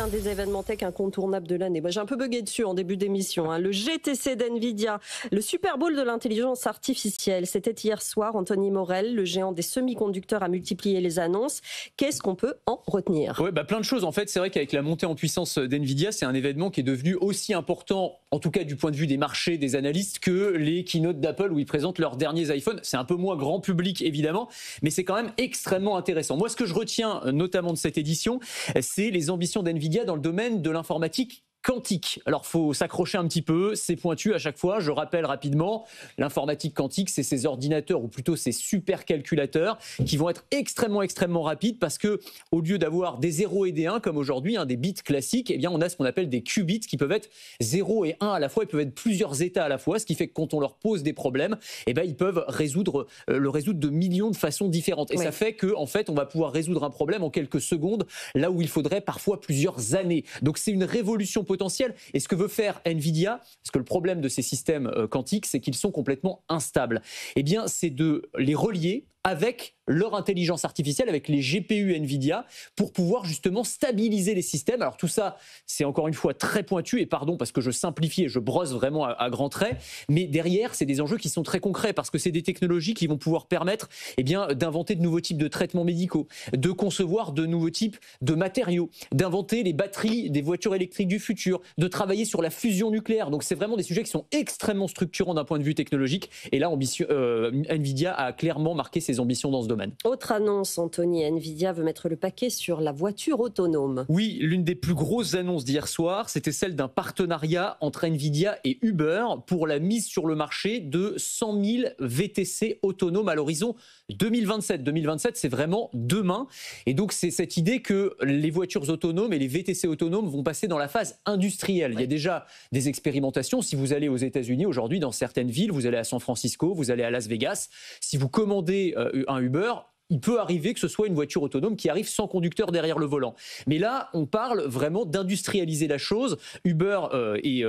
l'un des événements tech incontournables de l'année. Moi, j'ai un peu bugué dessus en début d'émission. Le GTC d'NVIDIA, le Super Bowl de l'intelligence artificielle. C'était hier soir. Anthony Morel, le géant des semi-conducteurs, a multiplié les annonces. Qu'est-ce qu'on peut en retenir? Ouais, plein de choses. En fait, c'est vrai qu'avec la montée en puissance d'NVIDIA, c'est un événement qui est devenu aussi important, en tout cas du point de vue des marchés, des analystes, que les keynotes d'Apple où ils présentent leurs derniers iPhones. C'est un peu moins grand public, évidemment, mais c'est quand même extrêmement intéressant. Moi, ce que je retiens notamment de cette édition, c'est les ambitions d'NVIDIA dans le domaine de l'informatique quantique. Alors, faut s'accrocher un petit peu, c'est pointu à chaque fois. Je rappelle rapidement, l'informatique quantique, c'est ces ordinateurs, ou plutôt ces supercalculateurs, qui vont être extrêmement rapides parce que, au lieu d'avoir des 0 et des 1, comme aujourd'hui, des bits classiques, eh bien, on a ce qu'on appelle des qubits qui peuvent être 0 et 1 à la fois, ils peuvent être plusieurs états à la fois, ce qui fait que quand on leur pose des problèmes, eh ben, ils peuvent le résoudre de millions de façons différentes. Et ça fait que, en fait, on va pouvoir résoudre un problème en quelques secondes, là où il faudrait parfois plusieurs années. Donc, c'est une révolution potentiel. Et ce que veut faire NVIDIA, parce que le problème de ces systèmes quantiques, c'est qu'ils sont complètement instables, eh bien, c'est de les relier avec leur intelligence artificielle, avec les GPU NVIDIA, pour pouvoir justement stabiliser les systèmes. Alors tout ça, c'est encore une fois très pointu, et pardon parce que je simplifie et je brosse vraiment à grands traits, mais derrière, c'est des enjeux qui sont très concrets, parce que c'est des technologies qui vont pouvoir permettre d'inventer de nouveaux types de traitements médicaux, de concevoir de nouveaux types de matériaux, d'inventer les batteries des voitures électriques du futur, de travailler sur la fusion nucléaire. Donc c'est vraiment des sujets qui sont extrêmement structurants d'un point de vue technologique, et là, NVIDIA a clairement marqué ses ambitions dans ce domaine. Autre annonce, Anthony, NVIDIA veut mettre le paquet sur la voiture autonome. Oui, l'une des plus grosses annonces d'hier soir, c'était celle d'un partenariat entre NVIDIA et Uber pour la mise sur le marché de 100 000 VTC autonomes à l'horizon 2027. 2027, c'est vraiment demain. Et donc, c'est cette idée que les voitures autonomes et les VTC autonomes vont passer dans la phase industrielle. Il y a déjà des expérimentations. Si vous allez aux États-Unis aujourd'hui, dans certaines villes, vous allez à San Francisco, vous allez à Las Vegas, si vous commandez un Uber, il peut arriver que ce soit une voiture autonome qui arrive sans conducteur derrière le volant. Mais là, on parle vraiment d'industrialiser la chose. Uber et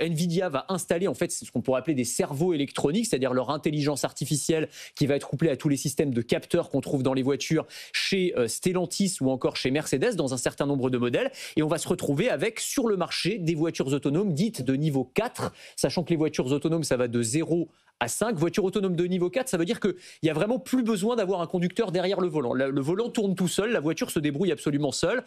NVIDIA va installer en fait ce qu'on pourrait appeler des cerveaux électroniques, c'est-à-dire leur intelligence artificielle qui va être couplée à tous les systèmes de capteurs qu'on trouve dans les voitures chez Stellantis ou encore chez Mercedes dans un certain nombre de modèles. Et on va se retrouver avec sur le marché des voitures autonomes dites de niveau 4, sachant que les voitures autonomes, ça va de 0 à 5. Voiture autonome de niveau 4, ça veut dire qu'il n'y a vraiment plus besoin d'avoir un conducteur derrière le volant. Le volant tourne tout seul, la voiture se débrouille absolument seule,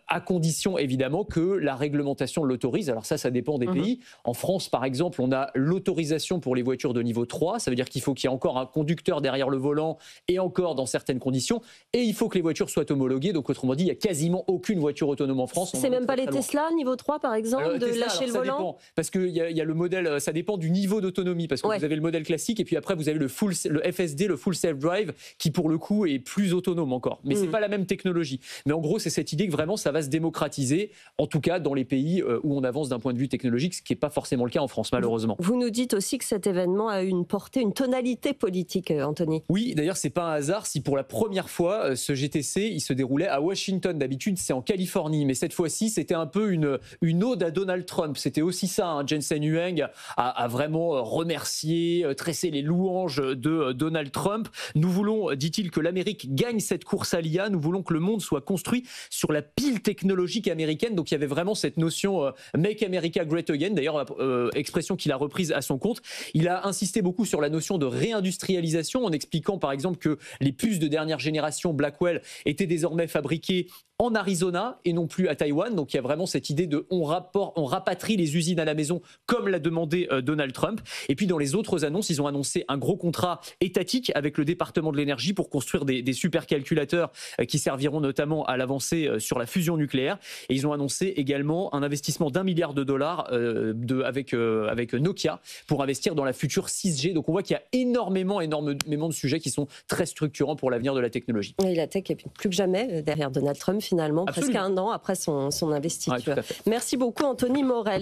à condition évidemment que la réglementation l'autorise. Alors ça dépend des pays. En France, par exemple, on a l'autorisation pour les voitures de niveau 3. Ça veut dire qu'il faut qu'il y ait encore un conducteur derrière le volant et encore dans certaines conditions. Et il faut que les voitures soient homologuées. Donc autrement dit, il n'y a quasiment aucune voiture autonome en France. C'est même pas les Tesla niveau 3 par exemple, de Tesla, lâcher le volant dépend, parce qu'il y a le modèle, ça dépend du niveau d'autonomie, parce que vous avez le modèle classique et puis après vous avez le FSD, le Full Self Drive, qui pour le coup est plus autonome encore. Mais c'est pas la même technologie. Mais en gros, c'est cette idée que vraiment ça va se démocratiser, en tout cas dans les pays où on avance d'un point de vue technologique, ce qui n'est pas forcément le cas en France, malheureusement. Vous nous dites aussi que cet événement a une portée, une tonalité politique, Anthony. Oui, d'ailleurs, c'est pas un hasard si pour la première fois, ce GTC, il se déroulait à Washington. D'habitude, c'est en Californie. Mais cette fois-ci, c'était un peu une ode à Donald Trump. C'était aussi ça. Jensen Huang a vraiment remercié, tressé les louanges de Donald Trump. Nous voulons, dit-il, que l'Amérique gagne cette course à l'IA. Nous voulons que le monde soit construit sur la pile technologique américaine. Donc il y avait vraiment cette notion Make America Great Again, d'ailleurs expression qu'il a reprise à son compte. Il a insisté beaucoup sur la notion de réindustrialisation en expliquant par exemple que les puces de dernière génération Blackwell étaient désormais fabriquées en Arizona et non plus à Taïwan. Donc il y a vraiment cette idée de on rapatrie les usines à la maison comme l'a demandé Donald Trump. Et puis dans les autres annonces, ils ont annoncé un gros contrat étatique avec le département de l'énergie pour construire des supercalculateurs qui serviront notamment à l'avancée sur la fusion nucléaire. Et ils ont annoncé également un investissement d'1 milliard de dollars avec Nokia pour investir dans la future 6G. Donc on voit qu'il y a énormément de sujets qui sont très structurants pour l'avenir de la technologie. Et la tech est plus que jamais derrière Donald Trump finalement, Absolument. presque un an après son investiture. Ouais, tout à fait. Merci beaucoup Anthony Morel.